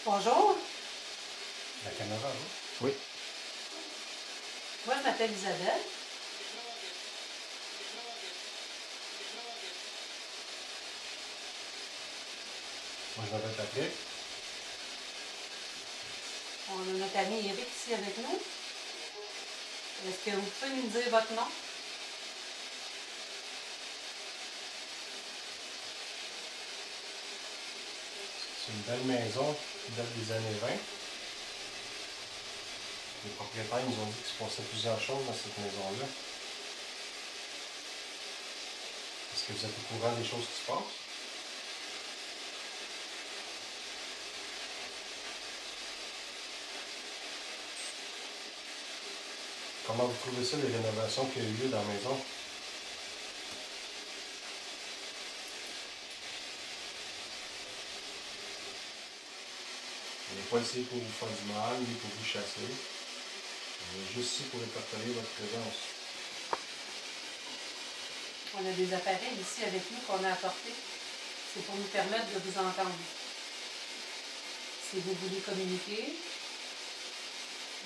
Bonjour, La caméra, oui. Oui. moi je m'appelle Isabelle. Moi, je m'appelle Patrick. On a notre ami Eric ici avec nous. Est-ce que vous pouvez nous dire votre nom? C'est une belle maison qui date des années 20. Les propriétaires nous ont dit qu'il se passait plusieurs choses dans cette maison-là. Est-ce que vous êtes au courant des choses qui se passent? Comment vous trouvez ça, les rénovations qu'il y a eu lieu dans la maison? On n'est pas ici pour vous faire du mal, ni pour vous chasser. On est juste ici pour répertorier votre présence. On a des appareils ici avec nous qu'on a apportés. C'est pour nous permettre de vous entendre. Si vous voulez communiquer,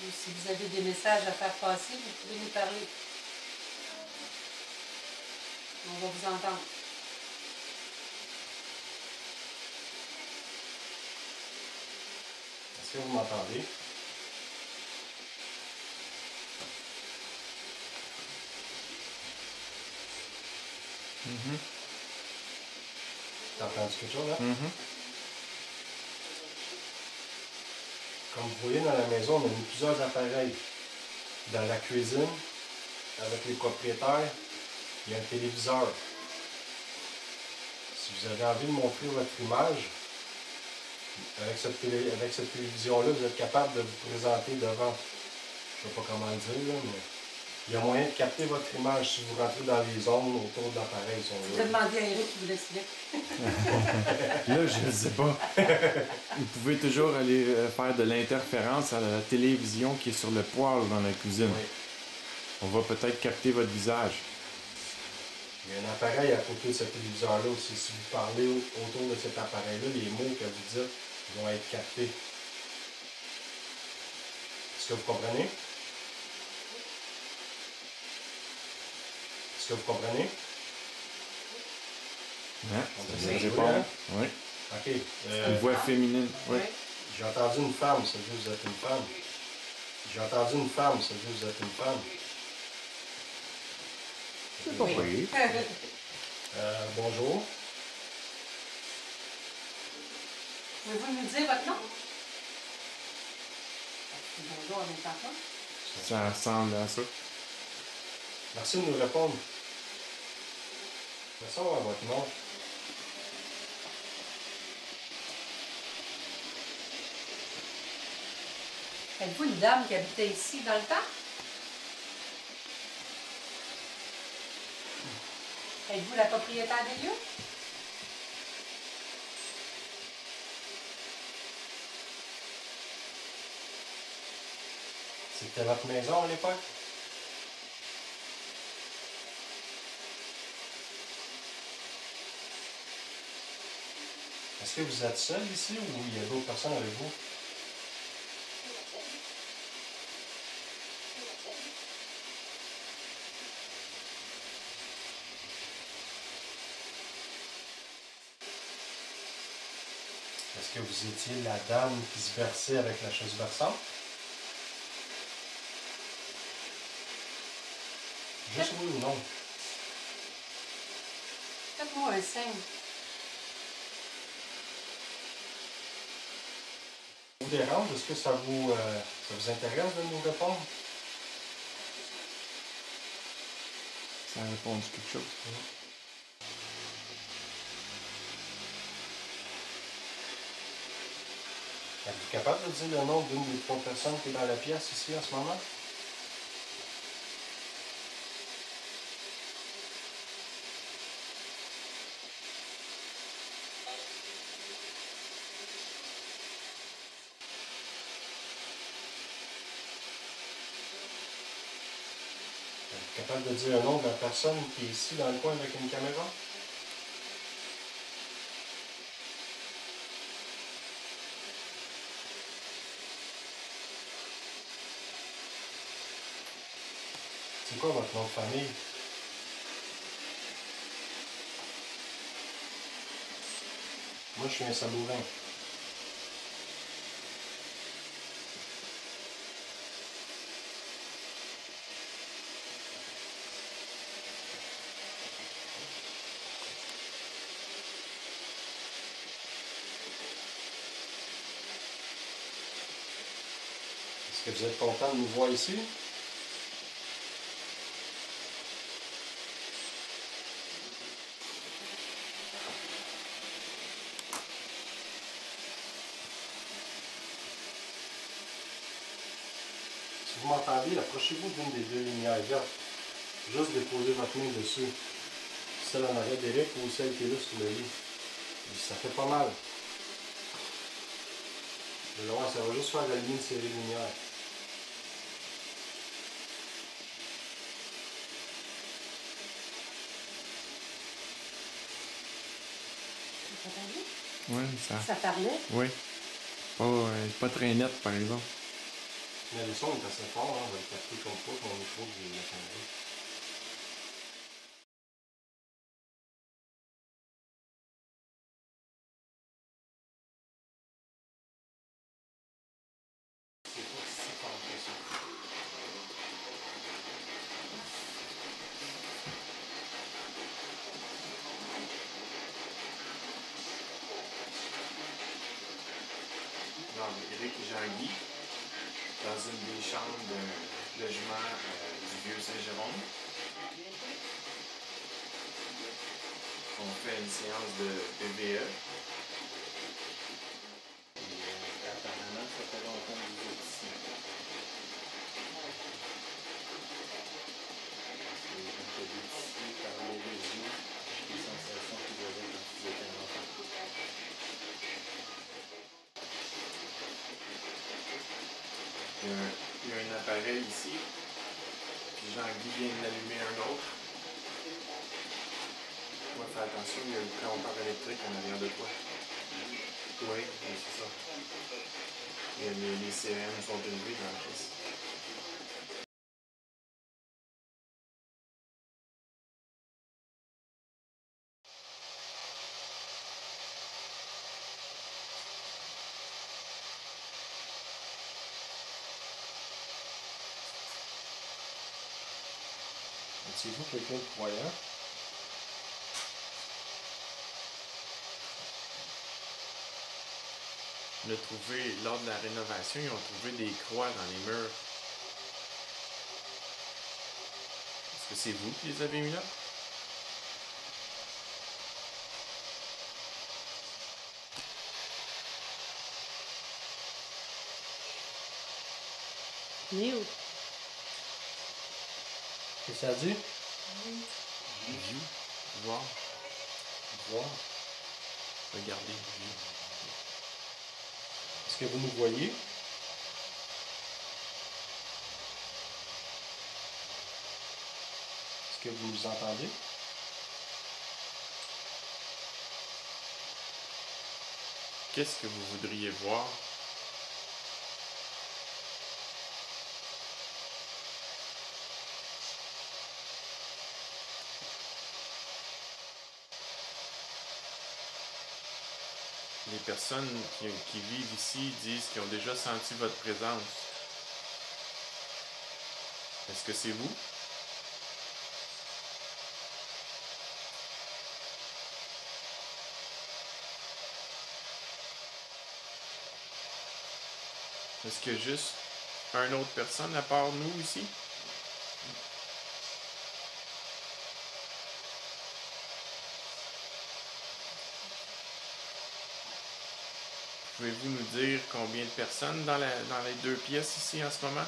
ou si vous avez des messages à faire passer, vous pouvez nous parler. On va vous entendre. Est-ce que vous m'entendez? T'as entendu quelque chose, là? Comme vous voyez dans la maison, on a mis plusieurs appareils. Dans la cuisine, avec les propriétaires, il y a un téléviseur. Si vous avez envie de montrer votre image, avec cette télévision-là, vous êtes capable de vous présenter devant. Je ne sais pas comment le dire, là, mais il y a moyen de capter votre image si vous rentrez dans les zones autour de l'appareil. Je vais demander à Eric qui vous l'explique. Là, je ne sais pas. Vous pouvez toujours aller faire de l'interférence à la télévision qui est sur le poêle dans la cuisine. Oui. On va peut-être capter votre visage. Il y a un appareil à côté de ce téléviseur-là aussi. Si vous parlez autour de cet appareil-là, les mots que vous dites vont être captés. Est-ce que vous comprenez? Est-ce que vous comprenez? Hein? On Ça peut répond. jouer, hein? Oui. OK. Une voix féminine. Oui. J'ai entendu une femme, ça veut dire que vous êtes une femme. J'ai entendu une femme, ça veut dire que vous êtes une femme. C'est pas pire. Bonjour. Pouvez-vous nous dire votre nom? Bonjour en même temps pas. Ça ressemble à ça. Merci de nous répondre. Merci à votre nom. Êtes-vous une dame qui habitait ici dans le temps? Êtes-vous la propriétaire des lieux? C'était votre maison à l'époque? Est-ce que vous êtes seul ici ou il y a d'autres personnes avec vous? Est-ce que vous étiez la dame qui se versait avec la chose versante? Juste oui ou non? Faites-moi un signe. Ça vous dérange? Est-ce que ça vous intéresse de nous répondre? Ça répond à quelque chose. Êtes-vous capable de dire le nom d'une des trois personnes qui est dans la pièce ici en ce moment? Êtes-vous capable de dire le nom de la personne qui est ici dans le coin avec une caméra? C'est quoi votre nom de famille? Moi, je suis un Sabourin. Est-ce que vous êtes content de nous voir ici? Si vous m'entendez, approchez-vous d'une des deux lumières vertes. Juste déposez votre main dessus. Celle en arrière d'Éric ou celle qui est là sur le lit. Ça fait pas mal. Mais là, ça va juste faire allumer une série de lumières. Oui, ça. Ça parlait? Oui. Pas très net, par exemple. Mais le son est assez fort, hein, on va le capter comme pas mon micro de la caméra. C'est pas si fort que ça. Non, Éric et Jean-Guy, dans une des chambres d'un logement du vieux Saint-Jérôme. On fait une séance de PVE. Et apparemment, ça fait longtemps que vous êtes ici. Les gens qui habitent ici parlaient de vous, des sensations qu'ils avaient quand ils étaient enfants. Il y a un appareil ici, puis Jean-Guy vient d'allumer un autre. Moi, fais attention, il y a le compteur électrique en arrière de toi. Oui, c'est ça. Et les sirènes sont élevées dans la pièce. Étiez-vous quelqu'un de croyant? On a trouvé, lors de la rénovation, ils ont trouvé des croix dans les murs. Est-ce que c'est vous qui les avez mis là? Né où? Qu'est-ce que ça dit? View. Voir. Voir. Regardez. View. Est-ce que vous nous voyez? Est-ce que vous nous entendez? Qu'est-ce que vous voudriez voir? Les personnes qui vivent ici disent qu'ils ont déjà senti votre présence. Est-ce que c'est vous? Est-ce qu'il y a juste une autre personne à part nous ici? Pouvez-vous nous dire combien de personnes dans les deux pièces ici en ce moment?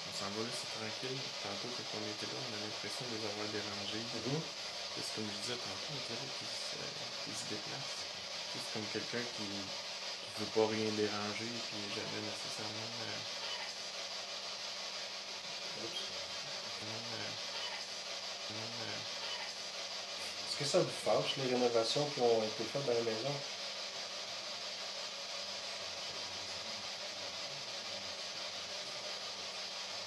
On s'en va là, c'est tranquille. Tantôt, quand on était là, on a l'impression de les avoir dérangés. C'est comme je disais tantôt, on dirait qu'ils se déplacent. C'est comme quelqu'un qui Je veux pas rien déranger, puis jamais nécessairement. Est-ce que ça vous fâche, les rénovations qui ont été faites dans la maison?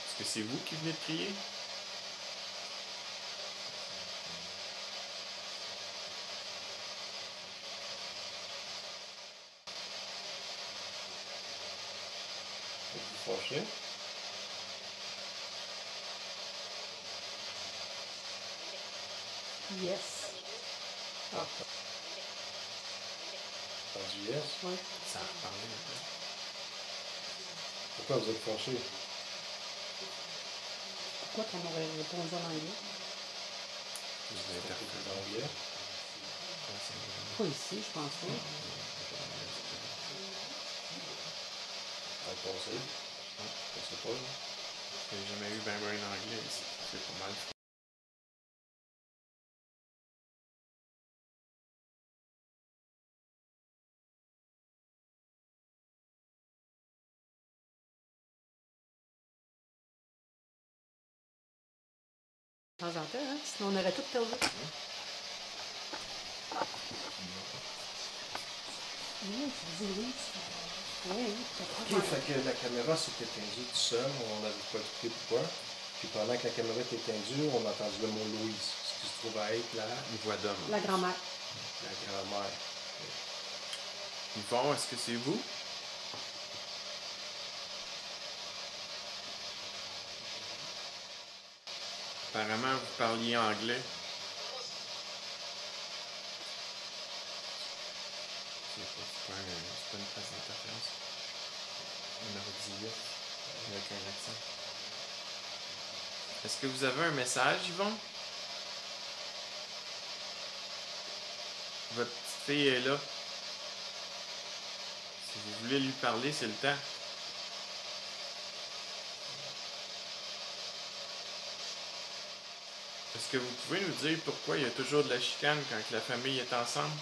Est-ce que c'est vous qui venez de crier? Êtes-vous fâché? Yes. Ah, Entendu yes? oui. Ça a reparlé un peu. Pourquoi vous êtes fâché? Pourquoi qu'on aurait répondu en anglais? Vous C'est l'interprétez. anglais. Pas ici, je pense pas. Dans le conseil. Je sais pas. Là. J'ai jamais eu ben en anglais ici. C'est pas mal. De temps en temps, hein? Sinon on aurait tout perdu. Oui, tu dis oui. Oui, Ok, fait que la caméra s'est éteindue tout seul, on n'avait pas écouté pourquoi. Puis pendant que la caméra était éteindue, on a entendu le mot Louise, ce qui se trouve à être Une voix d'homme. La grand-mère. la grand-mère. Yvon, est-ce que c'est vous? Apparemment, vous parliez anglais. C'est pas une phase d'interférence. On aurait dit yes, avec un accent. Est-ce que vous avez un message, Yvon? Votre petite fille est là. Si vous voulez lui parler, c'est le temps. Est-ce que vous pouvez nous dire pourquoi il y a toujours de la chicane quand la famille est ensemble?